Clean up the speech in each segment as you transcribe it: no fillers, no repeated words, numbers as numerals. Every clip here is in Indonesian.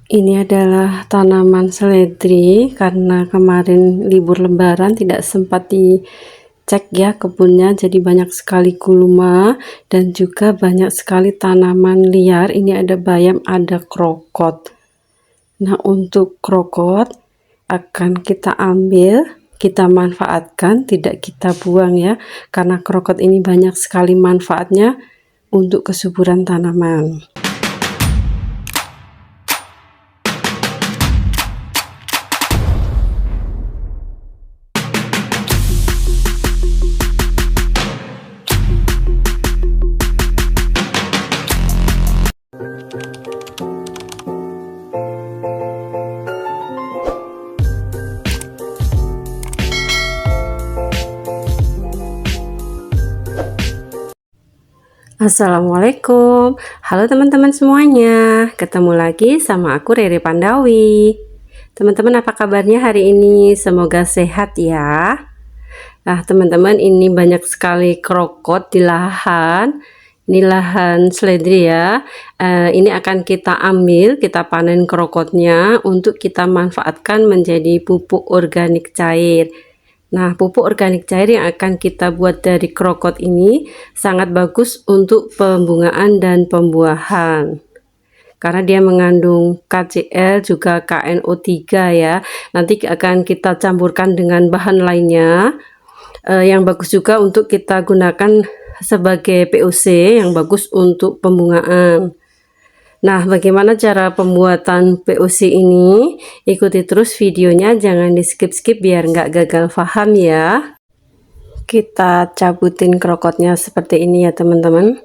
Ini adalah tanaman seledri karena kemarin libur lebaran tidak sempat dicek ya kebunnya, jadi banyak sekali gulma dan juga banyak sekali tanaman liar. Ini ada bayam, ada krokot. Nah, untuk krokot akan kita ambil, kita manfaatkan, tidak kita buang ya, karena krokot ini banyak sekali manfaatnya untuk kesuburan tanaman. Assalamualaikum, halo teman-teman semuanya, ketemu lagi sama aku Rere Pandawi. Teman-teman apa kabarnya hari ini? Semoga sehat ya. Nah teman-teman, ini banyak sekali krokot di lahan. Ini lahan seledri ya. Ini akan kita ambil, kita panen krokotnya untuk kita manfaatkan menjadi pupuk organik cair. Nah, pupuk organik cair yang akan kita buat dari krokot ini sangat bagus untuk pembungaan dan pembuahan. Karena dia mengandung KCl juga KNO3 ya. Nanti akan kita campurkan dengan bahan lainnya yang bagus juga untuk kita gunakan sebagai POC yang bagus untuk pembungaan. Nah, bagaimana cara pembuatan POC ini? Ikuti terus videonya, jangan di skip-skip biar nggak gagal paham ya. Kita cabutin krokotnya seperti ini ya teman-teman.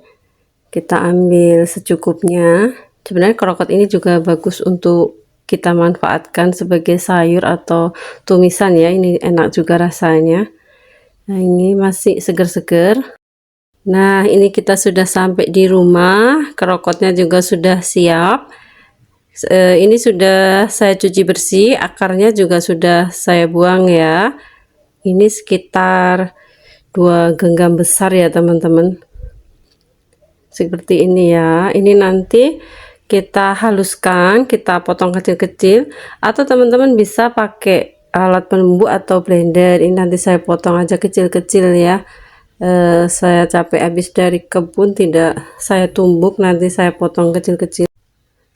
Kita ambil secukupnya. Sebenarnya krokot ini juga bagus untuk kita manfaatkan sebagai sayur atau tumisan ya. Ini enak juga rasanya. Nah, ini masih seger-seger. Nah, ini kita sudah sampai di rumah, krokotnya juga sudah siap. Ini sudah saya cuci bersih, akarnya juga sudah saya buang ya. Ini sekitar 2 genggam besar ya teman-teman. Seperti ini ya. Ini nanti kita haluskan, kita potong kecil-kecil, atau teman-teman bisa pakai alat pelembut atau blender. Ini nanti saya potong aja kecil-kecil ya. Saya capek habis dari kebun, tidak saya tumbuk, nanti saya potong kecil-kecil.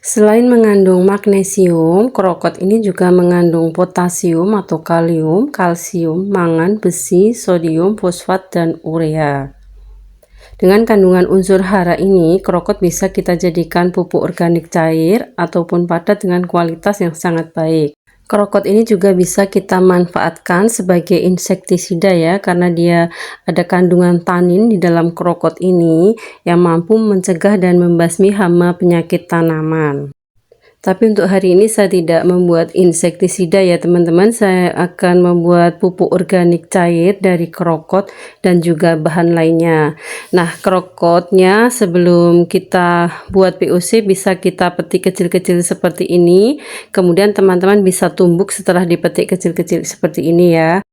Selain mengandung magnesium, krokot ini juga mengandung potasium atau kalium, kalsium, mangan, besi, sodium, fosfat, dan urea. Dengan kandungan unsur hara ini, krokot bisa kita jadikan pupuk organik cair ataupun padat dengan kualitas yang sangat baik. Krokot ini juga bisa kita manfaatkan sebagai insektisida ya, karena dia ada kandungan tanin di dalam krokot ini yang mampu mencegah dan membasmi hama penyakit tanaman. Tapi untuk hari ini saya tidak membuat insektisida ya teman-teman, saya akan membuat pupuk organik cair dari krokot dan juga bahan lainnya. Nah, krokotnya sebelum kita buat POC bisa kita petik kecil-kecil seperti ini, kemudian teman-teman bisa tumbuk setelah dipetik kecil-kecil seperti ini ya.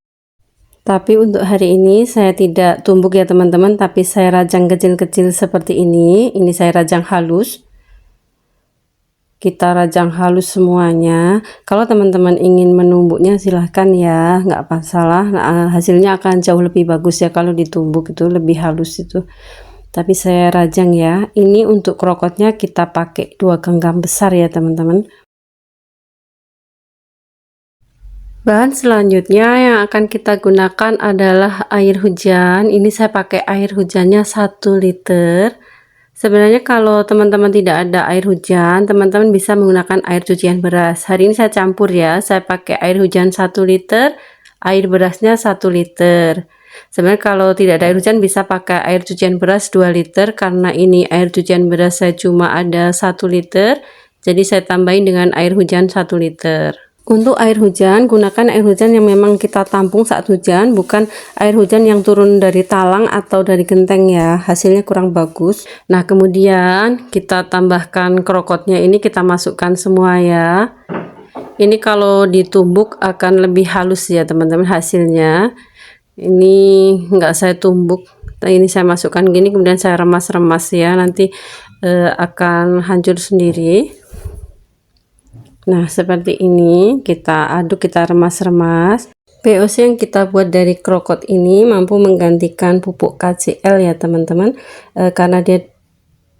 Tapi untuk hari ini saya tidak tumbuk ya teman-teman, tapi saya rajang kecil-kecil seperti ini saya rajang halus. Kita rajang halus semuanya. Kalau teman-teman ingin menumbuknya silahkan ya, nggak masalah. Nah, hasilnya akan jauh lebih bagus ya kalau ditumbuk, itu lebih halus itu. Tapi saya rajang ya. Ini untuk krokotnya kita pakai 2 genggam besar ya teman-teman. Bahan selanjutnya yang akan kita gunakan adalah air hujan. Ini saya pakai air hujannya 1 liter. Sebenarnya kalau teman-teman tidak ada air hujan, teman-teman bisa menggunakan air cucian beras. Hari ini saya campur ya, saya pakai air hujan 1 liter, air berasnya 1 liter. Sebenarnya kalau tidak ada air hujan bisa pakai air cucian beras 2 liter, karena ini air cucian beras saya cuma ada 1 liter, jadi saya tambahin dengan air hujan 1 liter. Untuk air hujan, gunakan air hujan yang memang kita tampung saat hujan, bukan air hujan yang turun dari talang atau dari genteng ya, hasilnya kurang bagus. Nah, kemudian kita tambahkan krokotnya, ini kita masukkan semua ya. Ini kalau ditumbuk akan lebih halus ya teman-teman hasilnya. Ini enggak saya tumbuk, ini saya masukkan gini, kemudian saya remas-remas ya, nanti akan hancur sendiri. Nah, seperti ini kita aduk, kita remas-remas. POC yang kita buat dari krokot ini mampu menggantikan pupuk KCL ya teman-teman, karena dia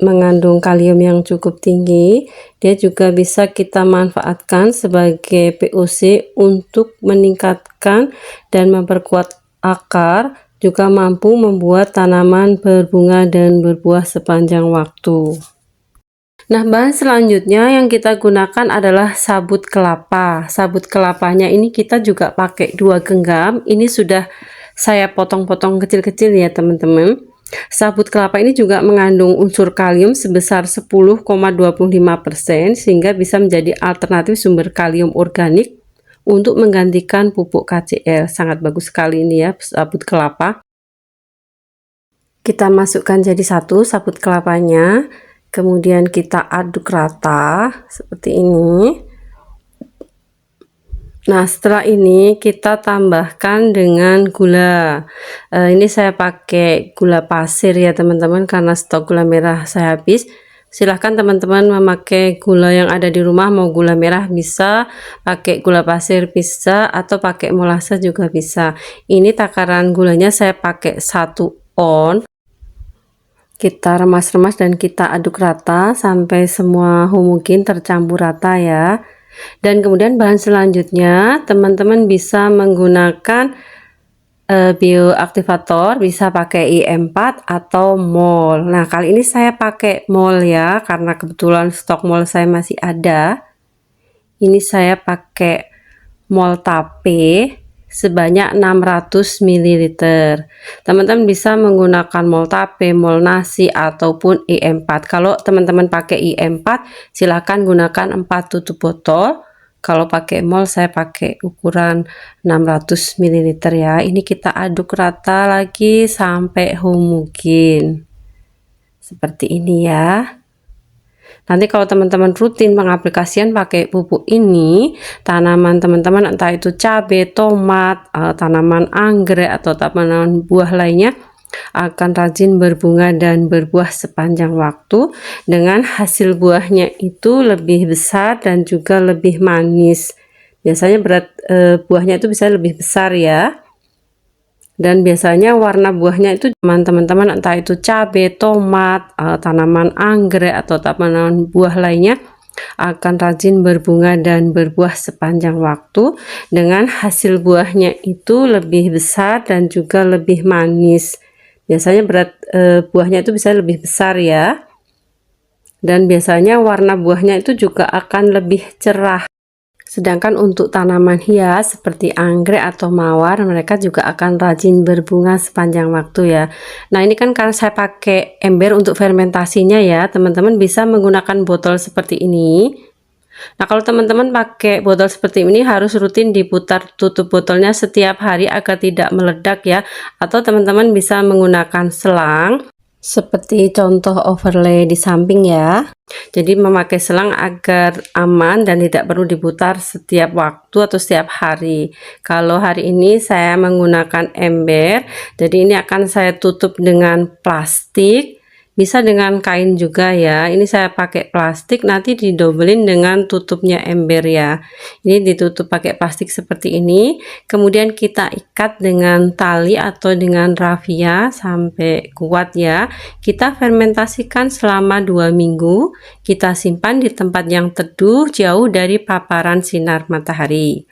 mengandung kalium yang cukup tinggi. Dia juga bisa kita manfaatkan sebagai POC untuk meningkatkan dan memperkuat akar, juga mampu membuat tanaman berbunga dan berbuah sepanjang waktu. Nah, bahan selanjutnya yang kita gunakan adalah sabut kelapa. Sabut kelapanya ini kita juga pakai 2 genggam. Ini sudah saya potong-potong kecil-kecil ya teman-teman. Sabut kelapa ini juga mengandung unsur kalium sebesar 10,25%, sehingga bisa menjadi alternatif sumber kalium organik untuk menggantikan pupuk KCL. Sangat bagus sekali ini ya sabut kelapa. Kita masukkan jadi satu sabut kelapanya. Kemudian kita aduk rata seperti ini. Nah, setelah ini kita tambahkan dengan gula. Ini saya pakai gula pasir ya teman-teman, karena stok gula merah saya habis. Silahkan teman-teman memakai gula yang ada di rumah, mau gula merah bisa, pakai gula pasir bisa, atau pakai molase juga bisa. Ini takaran gulanya saya pakai 1 on. Kita remas-remas dan kita aduk rata sampai semua homogen tercampur rata ya. Dan kemudian bahan selanjutnya teman-teman bisa menggunakan bioaktivator, bisa pakai IM4 atau mol. Nah, kali ini saya pakai mol ya, karena kebetulan stok mol saya masih ada. Ini saya pakai mol tape sebanyak 600 ml. Teman-teman bisa menggunakan mol tape, mol nasi, ataupun IM4. Kalau teman-teman pakai IM4 silahkan gunakan 4 tutup botol. Kalau pakai mol saya pakai ukuran 600 ml ya. Ini kita aduk rata lagi sampai homogen seperti ini ya. Nanti kalau teman-teman rutin pengaplikasian pakai pupuk ini, tanaman teman-teman entah itu cabai, tomat, tanaman anggrek atau tanaman buah lainnya akan rajin berbunga dan berbuah sepanjang waktu, dengan hasil buahnya itu lebih besar dan juga lebih manis. Biasanya berat buahnya itu bisa lebih besar ya. Dan biasanya warna buahnya itu teman-teman entah itu cabai, tomat, tanaman anggrek atau tanaman buah lainnya akan rajin berbunga dan berbuah sepanjang waktu, dengan hasil buahnya itu lebih besar dan juga lebih manis. Biasanya berat buahnya itu bisa lebih besar ya. Dan biasanya warna buahnya itu juga akan lebih cerah. Sedangkan untuk tanaman hias seperti anggrek atau mawar, mereka juga akan rajin berbunga sepanjang waktu ya. Nah, ini kan karena saya pakai ember untuk fermentasinya ya, teman-teman bisa menggunakan botol seperti ini. Nah, kalau teman-teman pakai botol seperti ini harus rutin diputar tutup botolnya setiap hari agar tidak meledak ya. Atau teman-teman bisa menggunakan selang seperti contoh overlay di samping ya. Jadi memakai selang agar aman dan tidak perlu diputar setiap waktu atau setiap hari. Kalau hari ini saya menggunakan ember, jadi ini akan saya tutup dengan plastik. Bisa dengan kain juga ya. Ini saya pakai plastik, nanti didobelin dengan tutupnya ember ya. Ini ditutup pakai plastik seperti ini. Kemudian kita ikat dengan tali atau dengan rafia sampai kuat ya. Kita fermentasikan selama 2 minggu. Kita simpan di tempat yang teduh, jauh dari paparan sinar matahari.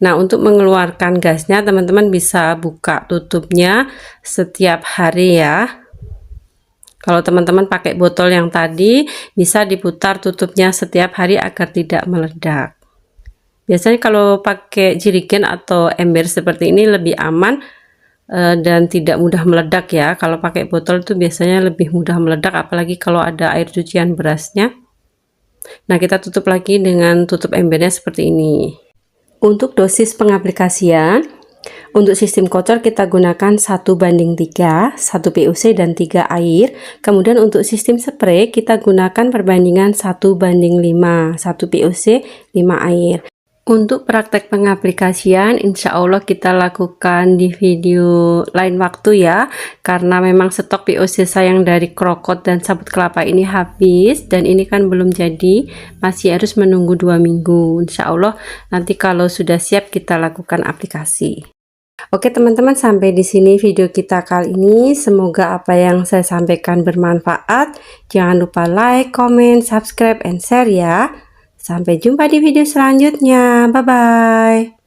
Nah, untuk mengeluarkan gasnya teman-teman bisa buka tutupnya setiap hari ya. Kalau teman-teman pakai botol yang tadi, bisa diputar tutupnya setiap hari agar tidak meledak. Biasanya kalau pakai jerigen atau ember seperti ini lebih aman dan tidak mudah meledak ya. Kalau pakai botol itu biasanya lebih mudah meledak, apalagi kalau ada air cucian berasnya. Nah, kita tutup lagi dengan tutup embernya seperti ini. Untuk dosis pengaplikasian, untuk sistem kocor kita gunakan 1:3, 1 POC dan 3 air. Kemudian untuk sistem spray kita gunakan perbandingan 1:5, 1 POC 5 air. Untuk praktek pengaplikasian insya Allah kita lakukan di video lain waktu ya, karena memang stok POC saya yang dari krokot dan sabut kelapa ini habis dan ini kan belum jadi, masih harus menunggu 2 minggu. Insya Allah nanti kalau sudah siap kita lakukan aplikasi. Oke teman-teman, sampai di sini video kita kali ini. Semoga apa yang saya sampaikan bermanfaat. Jangan lupa like, comment, subscribe, and share ya. Sampai jumpa di video selanjutnya. Bye-bye.